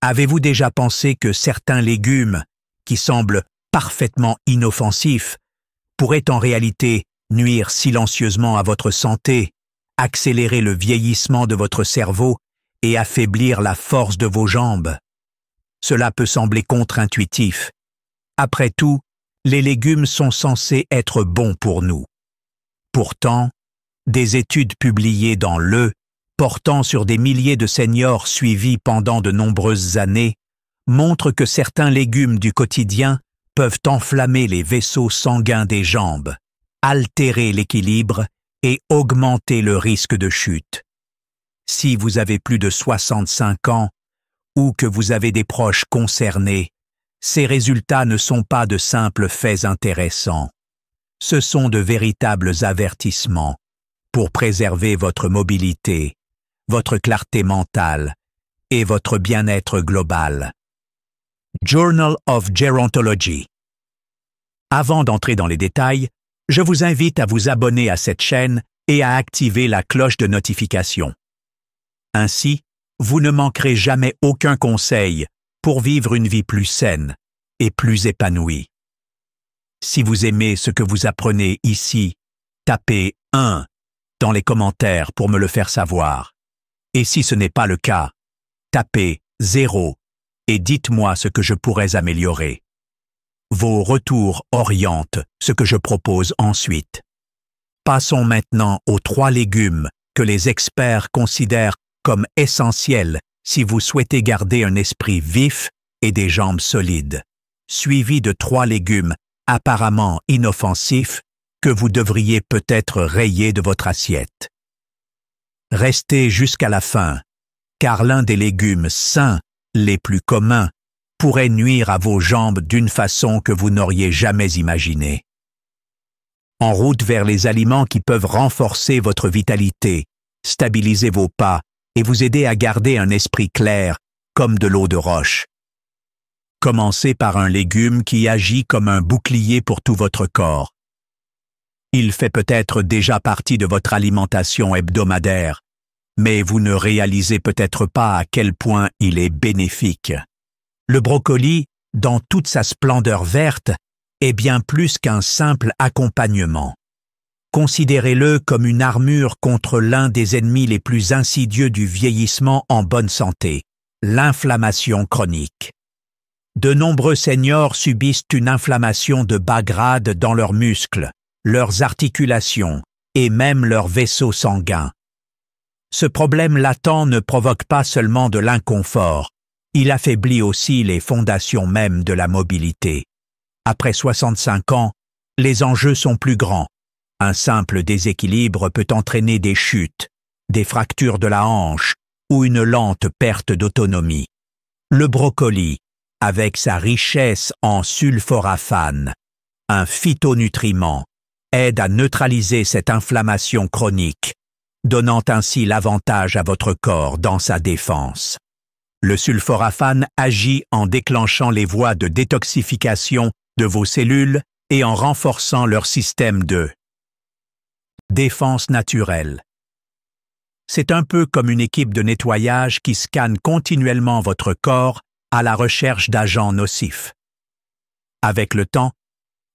Avez-vous déjà pensé que certains légumes, qui semblent parfaitement inoffensifs, pourraient en réalité nuire silencieusement à votre santé, accélérer le vieillissement de votre cerveau et affaiblir la force de vos jambes? Cela peut sembler contre-intuitif. Après tout, les légumes sont censés être bons pour nous. Pourtant, des études publiées dans portant sur des milliers de seniors suivis pendant de nombreuses années, montrent que certains légumes du quotidien peuvent enflammer les vaisseaux sanguins des jambes, altérer l'équilibre et augmenter le risque de chute. Si vous avez plus de 65 ans ou que vous avez des proches concernés, ces résultats ne sont pas de simples faits intéressants. Ce sont de véritables avertissements pour préserver votre mobilité, votre clarté mentale et votre bien-être global. Journal of Gerontology. Avant d'entrer dans les détails, je vous invite à vous abonner à cette chaîne et à activer la cloche de notification. Ainsi, vous ne manquerez jamais aucun conseil pour vivre une vie plus saine et plus épanouie. Si vous aimez ce que vous apprenez ici, tapez 1 dans les commentaires pour me le faire savoir. Et si ce n'est pas le cas, tapez 0 et dites-moi ce que je pourrais améliorer. Vos retours orientent ce que je propose ensuite. Passons maintenant aux 3 légumes que les experts considèrent comme essentiels si vous souhaitez garder un esprit vif et des jambes solides, suivis de 3 légumes apparemment inoffensifs que vous devriez peut-être rayer de votre assiette. Restez jusqu'à la fin, car l'un des légumes sains les plus communs pourrait nuire à vos jambes d'une façon que vous n'auriez jamais imaginée. En route vers les aliments qui peuvent renforcer votre vitalité, stabiliser vos pas et vous aider à garder un esprit clair comme de l'eau de roche. Commencez par un légume qui agit comme un bouclier pour tout votre corps. Il fait peut-être déjà partie de votre alimentation hebdomadaire, mais vous ne réalisez peut-être pas à quel point il est bénéfique. Le brocoli, dans toute sa splendeur verte, est bien plus qu'un simple accompagnement. Considérez-le comme une armure contre l'un des ennemis les plus insidieux du vieillissement en bonne santé, l'inflammation chronique. De nombreux seniors subissent une inflammation de bas grade dans leurs muscles, leurs articulations et même leurs vaisseaux sanguins. Ce problème latent ne provoque pas seulement de l'inconfort, il affaiblit aussi les fondations mêmes de la mobilité. Après 65 ans, les enjeux sont plus grands. Un simple déséquilibre peut entraîner des chutes, des fractures de la hanche ou une lente perte d'autonomie. Le brocoli, avec sa richesse en sulforaphane, un phytonutriment, aide à neutraliser cette inflammation chronique, donnant ainsi l'avantage à votre corps dans sa défense. Le sulforaphane agit en déclenchant les voies de détoxification de vos cellules et en renforçant leur système de défense naturelle. C'est un peu comme une équipe de nettoyage qui scanne continuellement votre corps à la recherche d'agents nocifs. Avec le temps,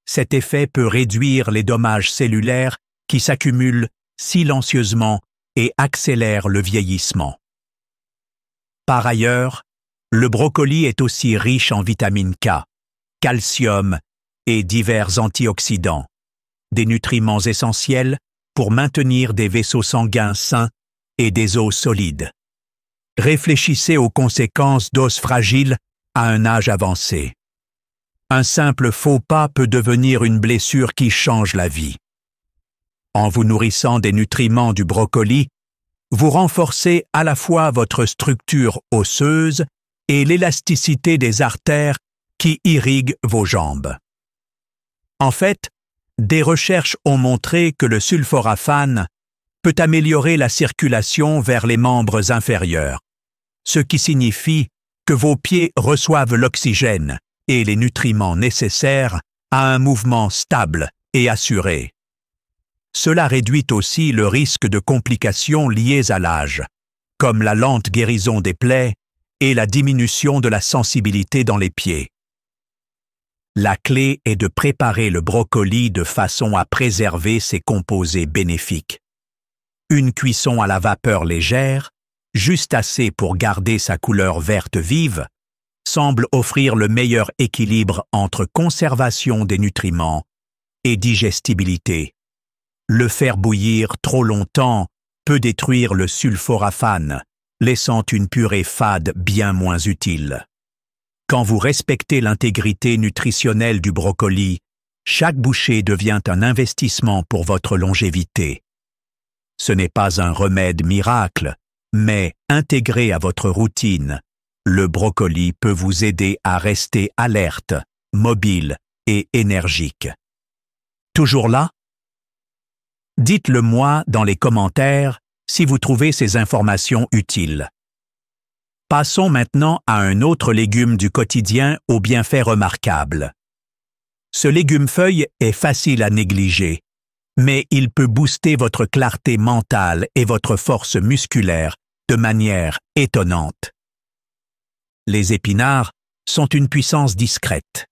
cet effet peut réduire les dommages cellulaires qui s'accumulent silencieusement et accélèrent le vieillissement. Par ailleurs, le brocoli est aussi riche en vitamine K, calcium et divers antioxydants, des nutriments essentiels pour maintenir des vaisseaux sanguins sains et des os solides. Réfléchissez aux conséquences d'os fragiles à un âge avancé. Un simple faux pas peut devenir une blessure qui change la vie. En vous nourrissant des nutriments du brocoli, vous renforcez à la fois votre structure osseuse et l'élasticité des artères qui irriguent vos jambes. En fait, des recherches ont montré que le sulforaphane peut améliorer la circulation vers les membres inférieurs, ce qui signifie que vos pieds reçoivent l'oxygène et les nutriments nécessaires à un mouvement stable et assuré. Cela réduit aussi le risque de complications liées à l'âge, comme la lente guérison des plaies et la diminution de la sensibilité dans les pieds. La clé est de préparer le brocoli de façon à préserver ses composés bénéfiques. Une cuisson à la vapeur légère, juste assez pour garder sa couleur verte vive, semble offrir le meilleur équilibre entre conservation des nutriments et digestibilité. Le faire bouillir trop longtemps peut détruire le sulforaphane, laissant une purée fade bien moins utile. Quand vous respectez l'intégrité nutritionnelle du brocoli, chaque bouchée devient un investissement pour votre longévité. Ce n'est pas un remède miracle, mais intégré à votre routine, le brocoli peut vous aider à rester alerte, mobile et énergique. Toujours là? Dites-le moi dans les commentaires si vous trouvez ces informations utiles. Passons maintenant à un autre légume du quotidien aux bienfaits remarquables. Ce légume-feuille est facile à négliger, mais il peut booster votre clarté mentale et votre force musculaire de manière étonnante. Les épinards sont une puissance discrète.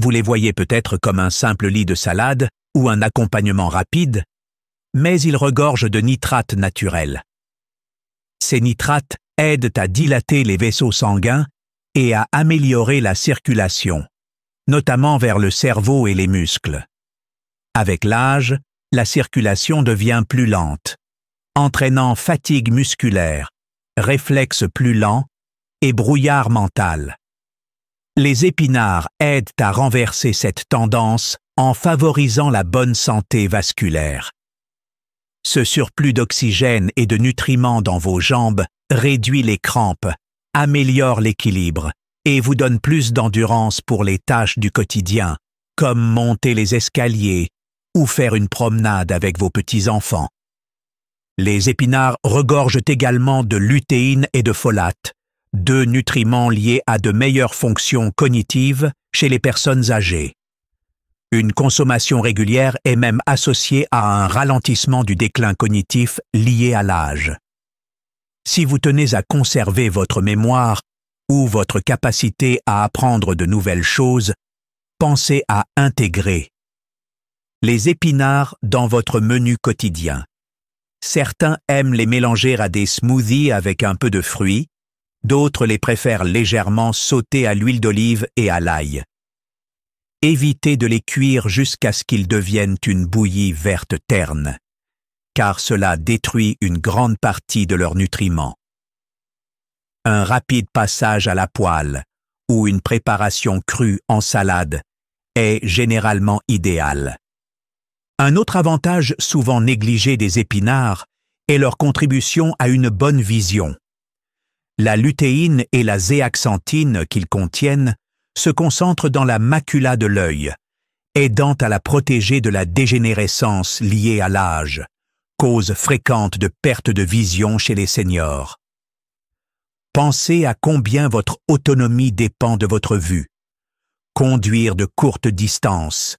Vous les voyez peut-être comme un simple lit de salade ou un accompagnement rapide, mais ils regorgent de nitrates naturels. Ces nitrates aident à dilater les vaisseaux sanguins et à améliorer la circulation, notamment vers le cerveau et les muscles. Avec l'âge, la circulation devient plus lente, entraînant fatigue musculaire, réflexes plus lents et brouillard mental. Les épinards aident à renverser cette tendance en favorisant la bonne santé vasculaire. Ce surplus d'oxygène et de nutriments dans vos jambes réduit les crampes, améliore l'équilibre et vous donne plus d'endurance pour les tâches du quotidien, comme monter les escaliers ou faire une promenade avec vos petits-enfants. Les épinards regorgent également de lutéine et de folate, deux nutriments liés à de meilleures fonctions cognitives chez les personnes âgées. Une consommation régulière est même associée à un ralentissement du déclin cognitif lié à l'âge. Si vous tenez à conserver votre mémoire ou votre capacité à apprendre de nouvelles choses, pensez à intégrer les épinards dans votre menu quotidien. Certains aiment les mélanger à des smoothies avec un peu de fruits, d'autres les préfèrent légèrement sautés à l'huile d'olive et à l'ail. Évitez de les cuire jusqu'à ce qu'ils deviennent une bouillie verte terne, car cela détruit une grande partie de leurs nutriments. Un rapide passage à la poêle ou une préparation crue en salade est généralement idéal. Un autre avantage souvent négligé des épinards est leur contribution à une bonne vision. La lutéine et la zéaxanthine qu'ils contiennent se concentrent dans la macula de l'œil, aidant à la protéger de la dégénérescence liée à l'âge, cause fréquente de perte de vision chez les seniors. Pensez à combien votre autonomie dépend de votre vue. Conduire de courtes distances,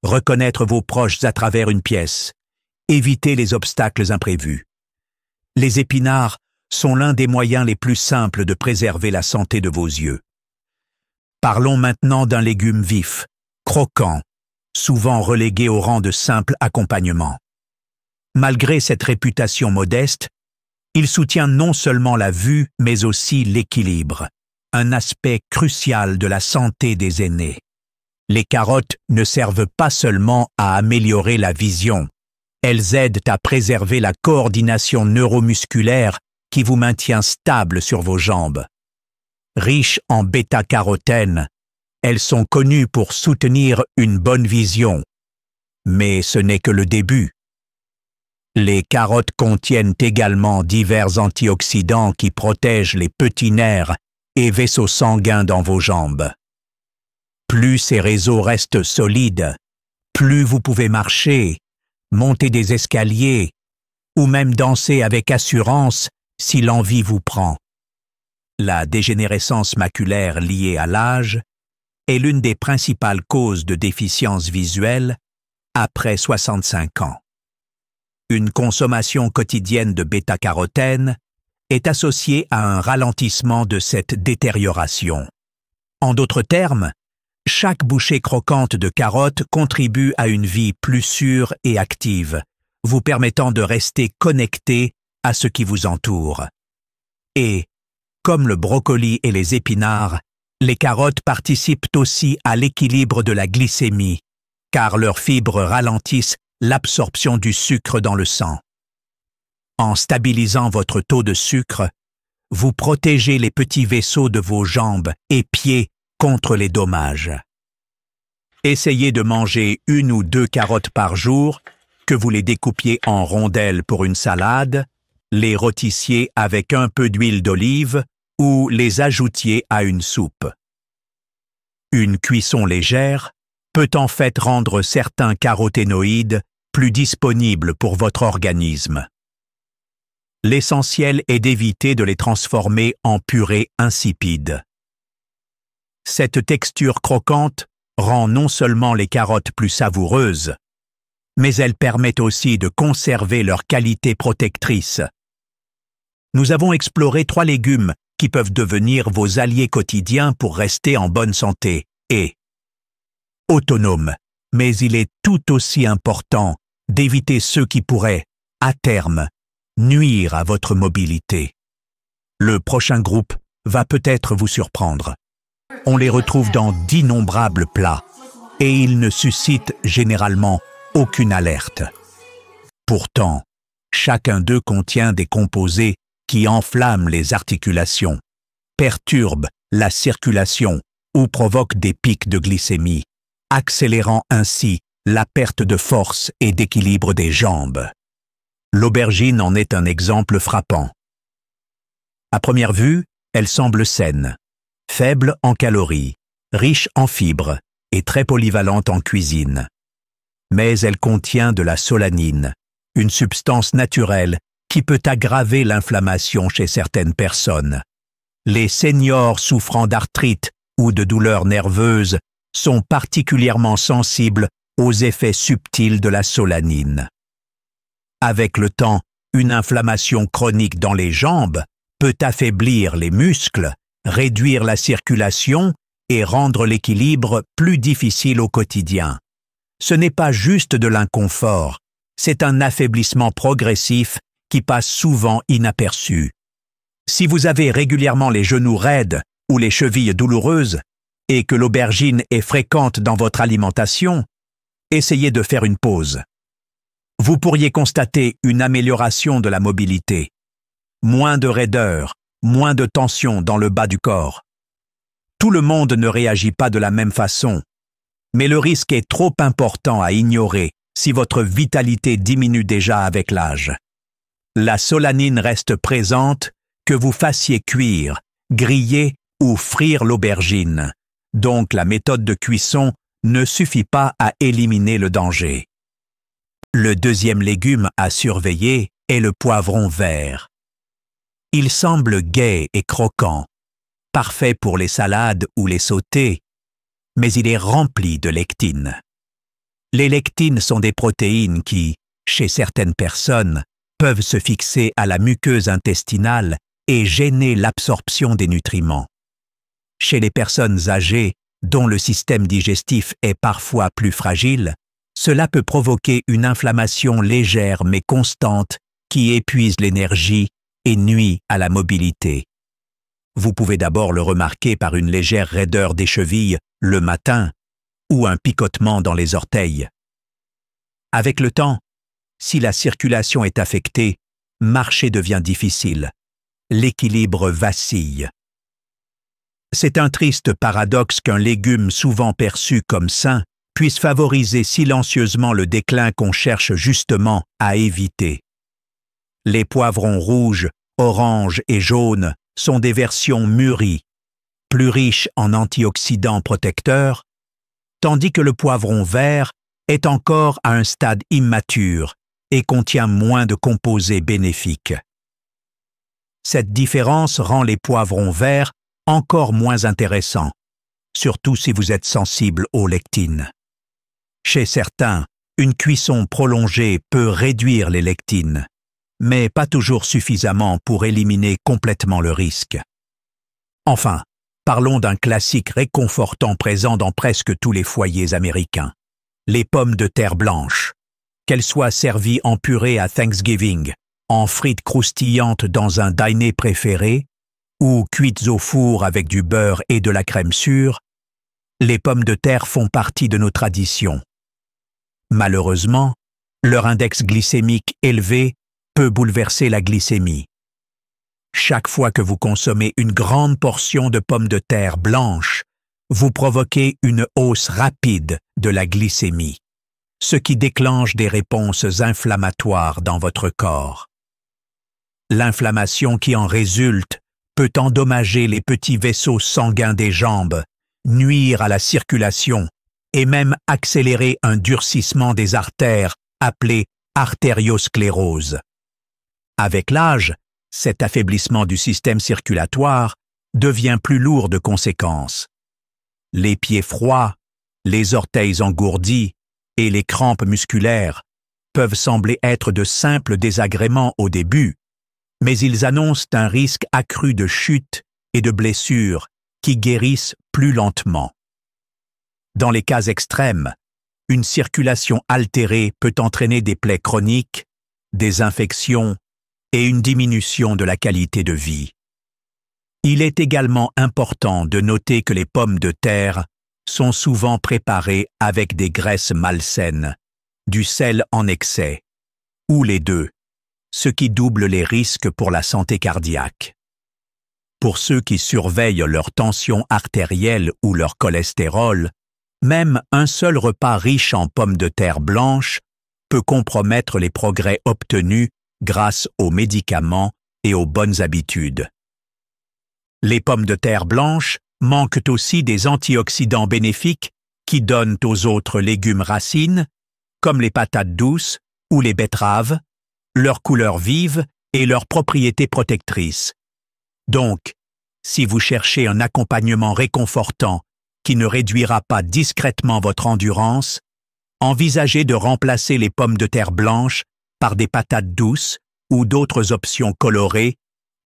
reconnaître vos proches à travers une pièce, éviter les obstacles imprévus. Les épinards sont l'un des moyens les plus simples de préserver la santé de vos yeux. Parlons maintenant d'un légume vif, croquant, souvent relégué au rang de simple accompagnement. Malgré cette réputation modeste, il soutient non seulement la vue, mais aussi l'équilibre, un aspect crucial de la santé des aînés. Les carottes ne servent pas seulement à améliorer la vision, elles aident à préserver la coordination neuromusculaire qui vous maintient stable sur vos jambes. Riches en bêta-carotène, elles sont connues pour soutenir une bonne vision. Mais ce n'est que le début. Les carottes contiennent également divers antioxydants qui protègent les petits nerfs et vaisseaux sanguins dans vos jambes. Plus ces réseaux restent solides, plus vous pouvez marcher, monter des escaliers ou même danser avec assurance si l'envie vous prend. La dégénérescence maculaire liée à l'âge est l'une des principales causes de déficience visuelle après 65 ans. Une consommation quotidienne de bêta-carotène est associée à un ralentissement de cette détérioration. En d'autres termes, chaque bouchée croquante de carotte contribue à une vie plus sûre et active, vous permettant de rester connecté à ce qui vous entoure. Et, comme le brocoli et les épinards, les carottes participent aussi à l'équilibre de la glycémie, car leurs fibres ralentissent l'absorption du sucre dans le sang. En stabilisant votre taux de sucre, vous protégez les petits vaisseaux de vos jambes et pieds contre les dommages. Essayez de manger 1 ou 2 carottes par jour, que vous les découpiez en rondelles pour une salade, les rôtissiez avec un peu d'huile d'olive ou les ajoutiez à une soupe. Une cuisson légère peut en fait rendre certains caroténoïdes plus disponibles pour votre organisme. L'essentiel est d'éviter de les transformer en purée insipide. Cette texture croquante rend non seulement les carottes plus savoureuses, mais elle permet aussi de conserver leur qualité protectrice. Nous avons exploré 3 légumes qui peuvent devenir vos alliés quotidiens pour rester en bonne santé et autonomes, mais il est tout aussi important d'éviter ceux qui pourraient, à terme, nuire à votre mobilité. Le prochain groupe va peut-être vous surprendre. On les retrouve dans d'innombrables plats et ils ne suscitent généralement aucune alerte. Pourtant, chacun d'eux contient des composés qui enflamment les articulations, perturbent la circulation ou provoquent des pics de glycémie, accélérant ainsi la perte de force et d'équilibre des jambes. L'aubergine en est un exemple frappant. À première vue, elle semble saine, faible en calories, riche en fibres et très polyvalente en cuisine. Mais elle contient de la solanine, une substance naturelle qui peut aggraver l'inflammation chez certaines personnes. Les seniors souffrant d'arthrite ou de douleurs nerveuses sont particulièrement sensibles aux effets subtils de la solanine. Avec le temps, une inflammation chronique dans les jambes peut affaiblir les muscles, réduire la circulation et rendre l'équilibre plus difficile au quotidien. Ce n'est pas juste de l'inconfort, c'est un affaiblissement progressif qui passe souvent inaperçu. Si vous avez régulièrement les genoux raides ou les chevilles douloureuses et que l'aubergine est fréquente dans votre alimentation, essayez de faire une pause. Vous pourriez constater une amélioration de la mobilité, moins de raideur, moins de tension dans le bas du corps. Tout le monde ne réagit pas de la même façon, mais le risque est trop important à ignorer si votre vitalité diminue déjà avec l'âge. La solanine reste présente que vous fassiez cuire, griller ou frire l'aubergine, donc la méthode de cuisson ne suffit pas à éliminer le danger. Le deuxième légume à surveiller est le poivron vert. Il semble gai et croquant, parfait pour les salades ou les sautés, mais il est rempli de lectines. Les lectines sont des protéines qui, chez certaines personnes, peuvent se fixer à la muqueuse intestinale et gêner l'absorption des nutriments. Chez les personnes âgées, dont le système digestif est parfois plus fragile, cela peut provoquer une inflammation légère mais constante qui épuise l'énergie et nuit à la mobilité. Vous pouvez d'abord le remarquer par une légère raideur des chevilles le matin ou un picotement dans les orteils. Avec le temps, si la circulation est affectée, marcher devient difficile. L'équilibre vacille. C'est un triste paradoxe qu'un légume souvent perçu comme sain puisse favoriser silencieusement le déclin qu'on cherche justement à éviter. Les poivrons rouges, oranges et jaunes sont des versions mûries, plus riches en antioxydants protecteurs, tandis que le poivron vert est encore à un stade immature et contient moins de composés bénéfiques. Cette différence rend les poivrons verts encore moins intéressants, surtout si vous êtes sensible aux lectines. Chez certains, une cuisson prolongée peut réduire les lectines, mais pas toujours suffisamment pour éliminer complètement le risque. Enfin, parlons d'un classique réconfortant présent dans presque tous les foyers américains. Les pommes de terre blanches. Qu'elles soient servies en purée à Thanksgiving, en frites croustillantes dans un dîner préféré, ou cuites au four avec du beurre et de la crème sûre, les pommes de terre font partie de nos traditions. Malheureusement, leur index glycémique élevé peut bouleverser la glycémie. Chaque fois que vous consommez une grande portion de pommes de terre blanches, vous provoquez une hausse rapide de la glycémie, ce qui déclenche des réponses inflammatoires dans votre corps. L'inflammation qui en résulte peut endommager les petits vaisseaux sanguins des jambes, nuire à la circulation et même accélérer un durcissement des artères appelé artériosclérose. Avec l'âge, cet affaiblissement du système circulatoire devient plus lourd de conséquences. Les pieds froids, les orteils engourdis et les crampes musculaires peuvent sembler être de simples désagréments au début, mais ils annoncent un risque accru de chute et de blessures qui guérissent plus lentement. Dans les cas extrêmes, une circulation altérée peut entraîner des plaies chroniques, des infections et une diminution de la qualité de vie. Il est également important de noter que les pommes de terre sont souvent préparées avec des graisses malsaines, du sel en excès, ou les deux, ce qui double les risques pour la santé cardiaque. Pour ceux qui surveillent leur tension artérielle ou leur cholestérol, même un seul repas riche en pommes de terre blanches peut compromettre les progrès obtenus grâce aux médicaments et aux bonnes habitudes. Les pommes de terre blanches manquent aussi des antioxydants bénéfiques qui donnent aux autres légumes racines, comme les patates douces ou les betteraves, leur couleur vive et leurs propriétés protectrices. Donc, si vous cherchez un accompagnement réconfortant qui ne réduira pas discrètement votre endurance, envisagez de remplacer les pommes de terre blanches par des patates douces ou d'autres options colorées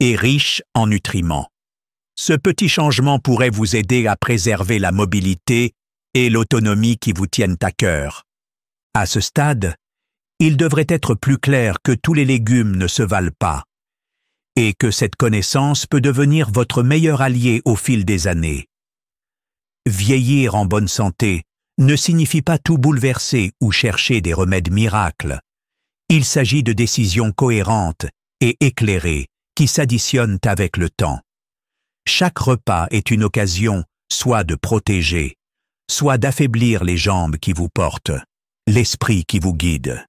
et riches en nutriments. Ce petit changement pourrait vous aider à préserver la mobilité et l'autonomie qui vous tiennent à cœur. À ce stade, il devrait être plus clair que tous les légumes ne se valent pas et que cette connaissance peut devenir votre meilleur allié au fil des années. Vieillir en bonne santé ne signifie pas tout bouleverser ou chercher des remèdes miracles. Il s'agit de décisions cohérentes et éclairées qui s'additionnent avec le temps. Chaque repas est une occasion soit de protéger, soit d'affaiblir les jambes qui vous portent, l'esprit qui vous guide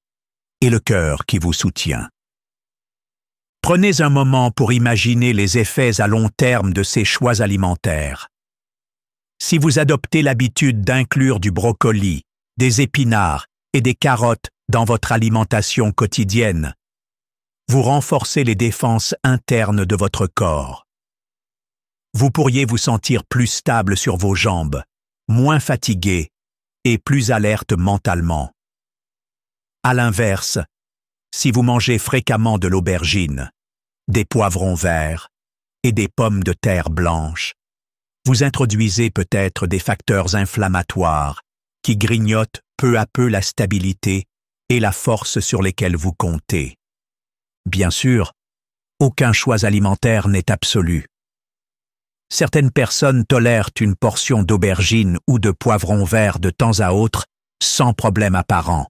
et le cœur qui vous soutient. Prenez un moment pour imaginer les effets à long terme de ces choix alimentaires. Si vous adoptez l'habitude d'inclure du brocoli, des épinards et des carottes dans votre alimentation quotidienne, vous renforcez les défenses internes de votre corps. Vous pourriez vous sentir plus stable sur vos jambes, moins fatigué et plus alerte mentalement. À l'inverse, si vous mangez fréquemment de l'aubergine, des poivrons verts et des pommes de terre blanches, vous introduisez peut-être des facteurs inflammatoires qui grignotent peu à peu la stabilité et la force sur lesquelles vous comptez. Bien sûr, aucun choix alimentaire n'est absolu. Certaines personnes tolèrent une portion d'aubergine ou de poivron vert de temps à autre sans problème apparent.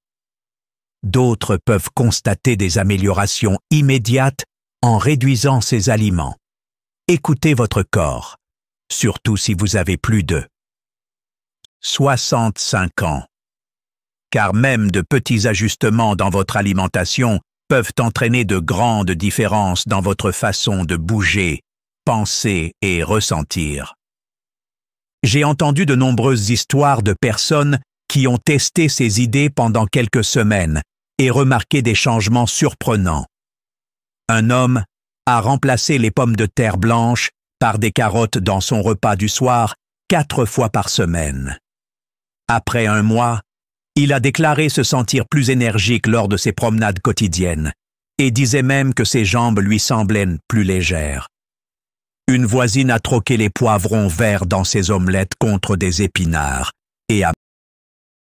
D'autres peuvent constater des améliorations immédiates en réduisant ces aliments. Écoutez votre corps, surtout si vous avez plus de 65 ans. Car même de petits ajustements dans votre alimentation peuvent entraîner de grandes différences dans votre façon de bouger, penser et ressentir. J'ai entendu de nombreuses histoires de personnes qui ont testé ces idées pendant quelques semaines et remarqué des changements surprenants. Un homme a remplacé les pommes de terre blanches par des carottes dans son repas du soir 4 fois par semaine. Après un mois, il a déclaré se sentir plus énergique lors de ses promenades quotidiennes et disait même que ses jambes lui semblaient plus légères. Une voisine a troqué les poivrons verts dans ses omelettes contre des épinards et a